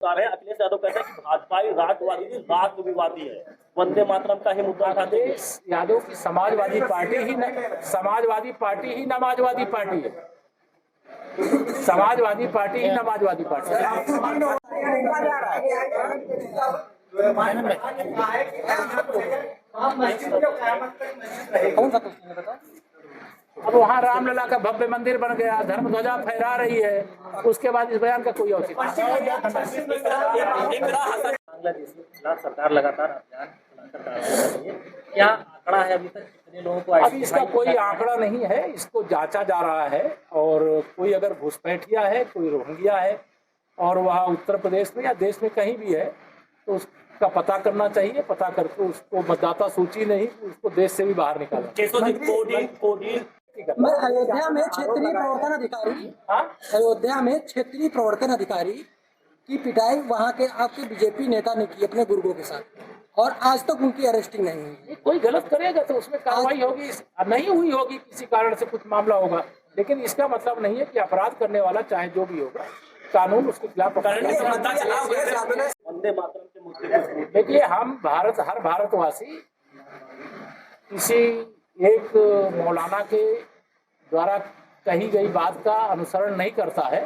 अखिलेश यादव कहते हैं कि भाजपा राष्ट्रवादी नहीं राष्ट्रविवादी है, वंदे मातरम का ही मुद्दा उठाते हैं। अखिलेश यादव की समाजवादी पार्टी ही समाजवादी पार्टी है। समाजवादी पार्टी ही समाजवादी पार्टी है। अब वहाँ रामलला का भव्य मंदिर बन गया, धर्म ध्वजा फहरा रही है, उसके बाद इस बयान का कोई औचित्य नहीं। बांग्लादेश के खिलाफ सरकार लगातार अभियान चलाकर रही है, क्या आंकड़ा है अभी तक कितने लोगों को? अभी इसका कोई आंकड़ा नहीं है, इसको जांचा जा रहा है। और कोई अगर घुसपैठिया है, कोई रोहिंग्या है और वहाँ उत्तर प्रदेश में या देश में कहीं भी है तो उसका पता करना चाहिए। पता करके उसको मतदाता सूची नहीं, उसको देश से भी बाहर निकालना। अयोध्या में क्षेत्रीय प्रवर्तन अधिकारी की पिटाई वहाँ के आपके बीजेपी नेता ने की अपने गुर्गों के साथ, और आज तक उनकी अरेस्टिंग नहीं हुई। कोई गलत करेगा तो उसमें कार्रवाई होगी, नहीं हुई होगी, किसी कारण से कुछ मामला होगा, लेकिन इसका मतलब नहीं है कि अपराध करने वाला चाहे जो भी होगा कानून उसके खिलाफ। देखिए, हम हर भारतवासी किसी एक मौलाना के द्वारा कही गई बात का अनुसरण नहीं करता है।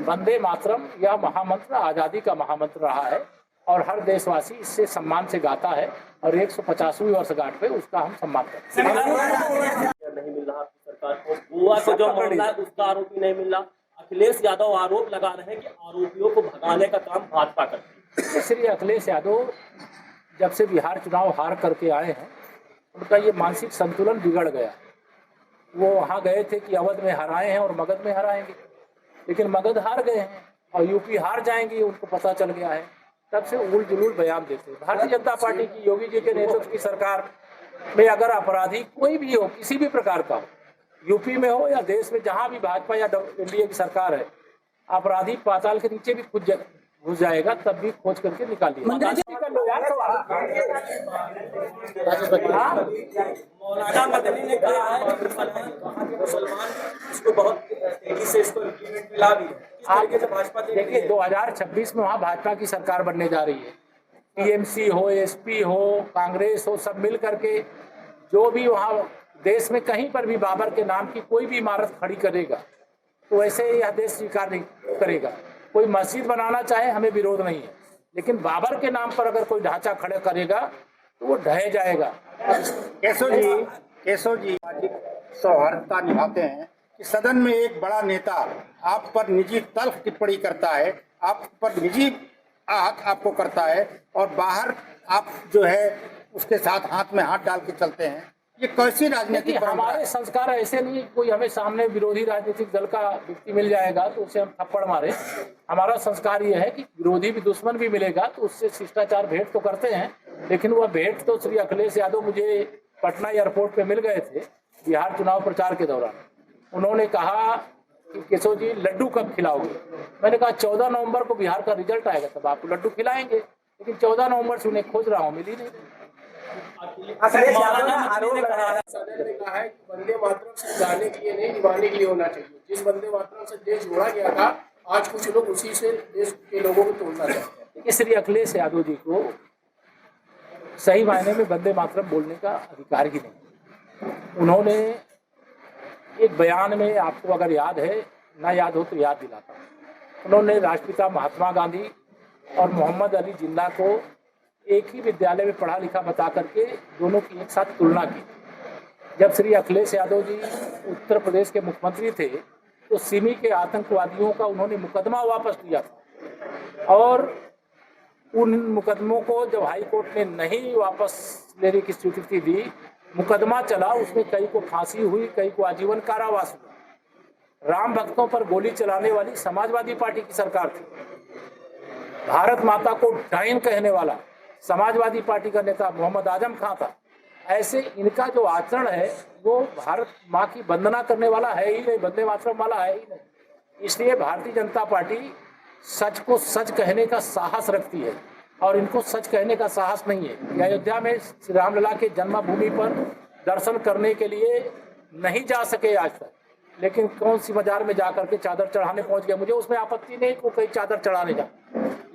वंदे मातरम यह महामंत्र आजादी का महामंत्र रहा है और हर देशवासी इससे सम्मान से गाता है, और 150वीं वर्षगांठ पे उसका हम सम्मान करते हैं। नहीं मिल रहा सरकार को, गोवा को जो मामला है उसका आरोपी नहीं मिल रहा। अखिलेश यादव आरोप लगा रहे हैं कि आरोपियों को भगाने का काम भाजपा करती है। श्री अखिलेश यादव जब से बिहार चुनाव हार करके आए हैं, उनका ये मानसिक संतुलन बिगड़ गया। वो वहाँ गए थे कि अवध में हराए हैं और मगध में हराएंगे, लेकिन मगध हार गए हैं और यूपी हार जाएंगी, उनको पता चल गया है। तब से उल जुलूल बयान देते हैं। भारतीय जनता पार्टी की, योगी जी के नेतृत्व की सरकार में अगर अपराधी कोई भी हो, किसी भी प्रकार का हो, यूपी में हो या देश में, जहाँ भी भाजपा या एनडीए की सरकार है, अपराधी पाताल के नीचे भी घुस जाएगा, तब भी खोज करके निकालिए। मौलाना मदनी ने कहा है कि मुसलमान इसको बहुत तेजी से इसको इम्प्लीमेंट मिला भी है। भाजपा देखिए, 2026 में वहाँ भाजपा की सरकार बनने जा रही है। टीएमसी हो, एसपी हो, कांग्रेस हो, सब मिल करके जो भी वहाँ देश में कहीं पर भी बाबर के नाम की कोई भी इमारत खड़ी करेगा तो वैसे यह देश स्वीकार नहीं करेगा। कोई मस्जिद बनाना चाहे, हमें विरोध नहीं है, लेकिन बाबर के नाम पर अगर कोई ढांचा खड़ा करेगा तो वो ढह जाएगा। केशव जी सौहार्दता निभाते हैं कि सदन में एक बड़ा नेता आप पर निजी तल्ख टिप्पणी करता है, आप पर निजी आपको करता है, और बाहर आप जो है उसके साथ हाथ में हाथ डाल के चलते हैं। ये कैसी राजनीति? हमारे संस्कार ऐसे नहीं, कोई हमें सामने विरोधी राजनीतिक दल का व्यक्ति मिल जाएगा तो उसे हम थप्पड़ मारे। हमारा संस्कार ये है कि विरोधी भी, दुश्मन भी मिलेगा तो उससे शिष्टाचार भेंट तो करते हैं, लेकिन वह भेंट तो श्री अखिलेश यादव मुझे पटना एयरपोर्ट पे मिल गए थे बिहार चुनाव प्रचार के दौरान। उन्होंने कहा कि केशव जी लड्डू कब खिलाओगे? मैंने कहा 14 नवंबर को बिहार का रिजल्ट आएगा तब आपको लड्डू खिलाएंगे, लेकिन 14 नवंबर से उन्हें खोज रहा हूँ, मिली नहीं। सदन ने कहा है कि वंदे मातरम सिर्फ गाने के लिए नहीं, निभाने के लिए होना चाहिए। जिस वंदे मातरम से देश जोड़ा गया था, आज कुछ लोग उसी से देश के लोगों को तोड़ना चाहते हैं। श्री अखिलेश यादव जी को सही मायने में वंदे मातरम बोलने का अधिकार ही नहीं। उन्होंने एक बयान में, आपको अगर याद है, ना याद हो तो याद दिलाता हूँ, उन्होंने राष्ट्रपिता महात्मा गांधी और मोहम्मद अली जिन्ना को एक ही विद्यालय में पढ़ा लिखा बता करके दोनों की एक साथ तुलना की। जब श्री अखिलेश यादव जी उत्तर प्रदेश के मुख्यमंत्री थे तो सिमी के आतंकवादियों का उन्होंने मुकदमा वापस लिया था, और उन मुकदमों को जब हाई कोर्ट ने नहीं वापस लेने की स्वीकृति दी, मुकदमा चला, उसमें कई को फांसी हुई, कई को आजीवन कारावास हुआ। राम भक्तों पर गोली चलाने वाली समाजवादी पार्टी की सरकार थी। भारत माता को डायन कहने वाला समाजवादी पार्टी का नेता मोहम्मद आजम खां था। ऐसे इनका जो आचरण है वो भारत माँ की वंदना करने वाला है ही नहीं, वंदे मातरम वाला है ही नहीं। इसलिए भारतीय जनता पार्टी सच को सच कहने का साहस रखती है, और इनको सच कहने का साहस नहीं है। अयोध्या में श्री रामलला के जन्मभूमि पर दर्शन करने के लिए नहीं जा सके आज तक, लेकिन कौन सी बाजार में जाकर के चादर चढ़ाने पहुंच गया, मुझे उसमें आपत्ति नहीं वो कहीं चादर चढ़ाने जा,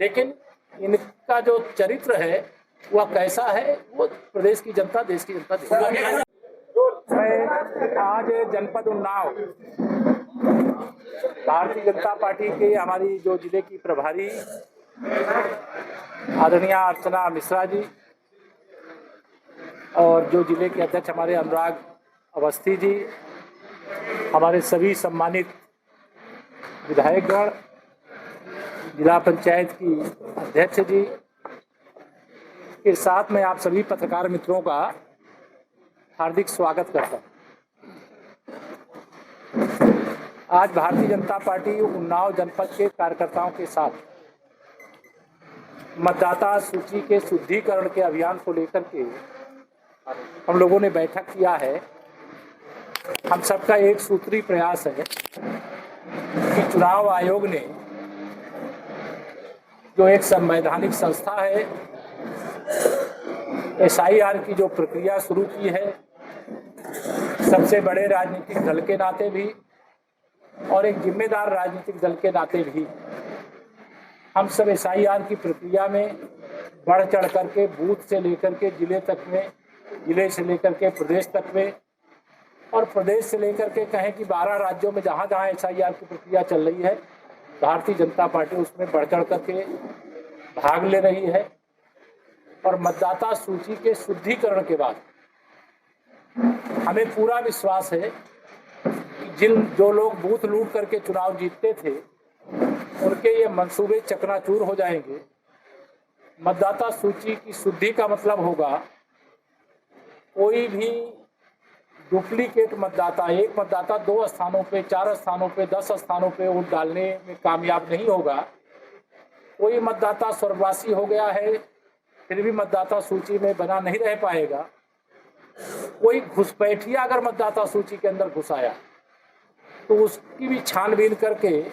लेकिन इनका जो चरित्र है वह कैसा है वो प्रदेश की जनता, देश की जनता देखेगी। मैं आज जनपद उन्नाव भारतीय जनता पार्टी के हमारी जो जिले की प्रभारी आदरणीय अर्चना मिश्रा जी और जो जिले के अध्यक्ष हमारे अनुराग अवस्थी जी, हमारे सभी सम्मानित विधायकगण, जिला पंचायत की अध्यक्ष जी के साथ में आप सभी पत्रकार मित्रों का हार्दिक स्वागत करता हूं। आज भारतीय जनता पार्टी उन्नाव जनपद के कार्यकर्ताओं के साथ मतदाता सूची के शुद्धिकरण के अभियान को लेकर के हम लोगों ने बैठक किया है। हम सबका एक सूत्री प्रयास है कि चुनाव आयोग ने जो एक संवैधानिक संस्था है SIR की जो प्रक्रिया शुरू की है, सबसे बड़े राजनीतिक दल के नाते भी और एक जिम्मेदार राजनीतिक दल के नाते भी हम सब SIR की प्रक्रिया में बढ़ चढ़ करके बूथ से लेकर के जिले तक में, जिले से लेकर के प्रदेश तक में और प्रदेश से लेकर के कहें कि 12 राज्यों में जहाँ जहाँ SIR की प्रक्रिया चल रही है, भारतीय जनता पार्टी उसमें बढ़ चढ़ करके भाग ले रही है। और मतदाता सूची के शुद्धिकरण के बाद हमें पूरा विश्वास है कि जो लोग बूथ लूट करके चुनाव जीतते थे उनके ये मंसूबे चकनाचूर हो जाएंगे। मतदाता सूची की शुद्धि का मतलब होगा कोई भी डुप्लीकेट मतदाता, एक मतदाता 2 स्थानों पे, 4 स्थानों पे, 10 स्थानों पे वोट डालने में कामयाब नहीं होगा। कोई मतदाता स्वर्गवासी हो गया है फिर भी मतदाता सूची में बना नहीं रह पाएगा। कोई घुसपैठिया अगर मतदाता सूची के अंदर घुस आया तो उसकी भी छानबीन करके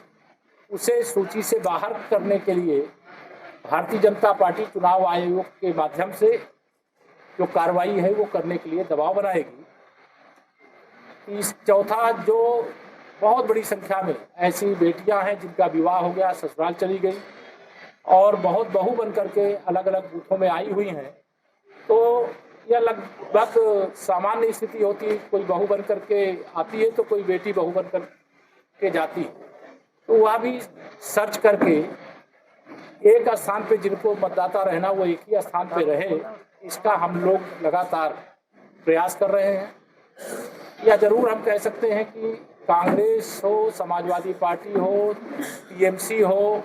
उसे सूची से बाहर करने के लिए भारतीय जनता पार्टी चुनाव आयोग के माध्यम से जो कार्रवाई है वो करने के लिए दबाव बनाएगी। इस चौथा, जो बहुत बड़ी संख्या में ऐसी बेटियां हैं जिनका विवाह हो गया, ससुराल चली गई और बहुत बहू बन करके अलग अलग बूथों में आई हुई हैं, तो यह लगभग सामान्य स्थिति होती है। कोई बहू बन करके आती है तो कोई बेटी बहू बन करके जाती है, तो वह भी सर्च करके एक स्थान पे जिनको मतदाता रहना वो एक ही स्थान पे रहे, इसका हम लोग लगातार प्रयास कर रहे हैं। या जरूर हम कह सकते हैं कि कांग्रेस हो, समाजवादी पार्टी हो, TMC हो,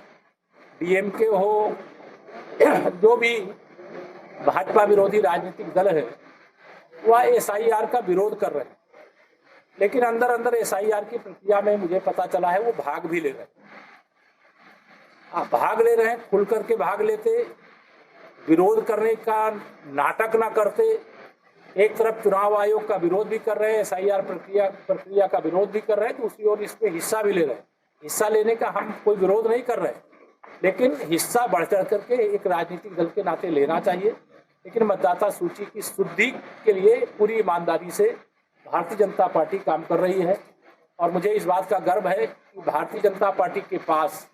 DMK हो, जो भी भाजपा विरोधी राजनीतिक दल है वह SIR का विरोध कर रहे हैं, लेकिन अंदर अंदर SIR की प्रक्रिया में मुझे पता चला है वो भाग भी ले रहे हैं। भाग ले रहे हैं, खुल करके भाग लेते, विरोध करने का नाटक ना करते। एक तरफ चुनाव आयोग का विरोध भी कर रहे हैं, SIR प्रक्रिया का विरोध भी कर रहे हैं, दूसरी ओर इसमें हिस्सा भी ले रहे हैं। हिस्सा लेने का हम कोई विरोध नहीं कर रहे हैं, लेकिन हिस्सा बढ़ चढ़ करके एक राजनीतिक दल के नाते लेना चाहिए। लेकिन मतदाता सूची की शुद्धि के लिए पूरी ईमानदारी से भारतीय जनता पार्टी काम कर रही है और मुझे इस बात का गर्व है कि भारतीय जनता पार्टी के पास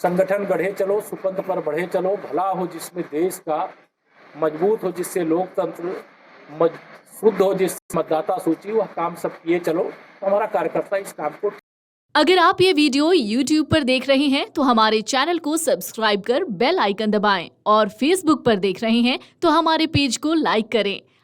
संगठन गढ़े चलो, सुपंथ पर बढ़े चलो, भला हो जिसमें देश का, मजबूत हो जिससे लोकतंत्र, शुद्ध हो जिस मतदाता सूची, वह काम सब किए चलो। तो हमारा कार्यकर्ता इस काम को। अगर आप ये वीडियो YouTube पर देख रहे हैं तो हमारे चैनल को सब्सक्राइब कर बेल आइकन दबाएं और Facebook पर देख रहे हैं तो हमारे पेज को लाइक करें।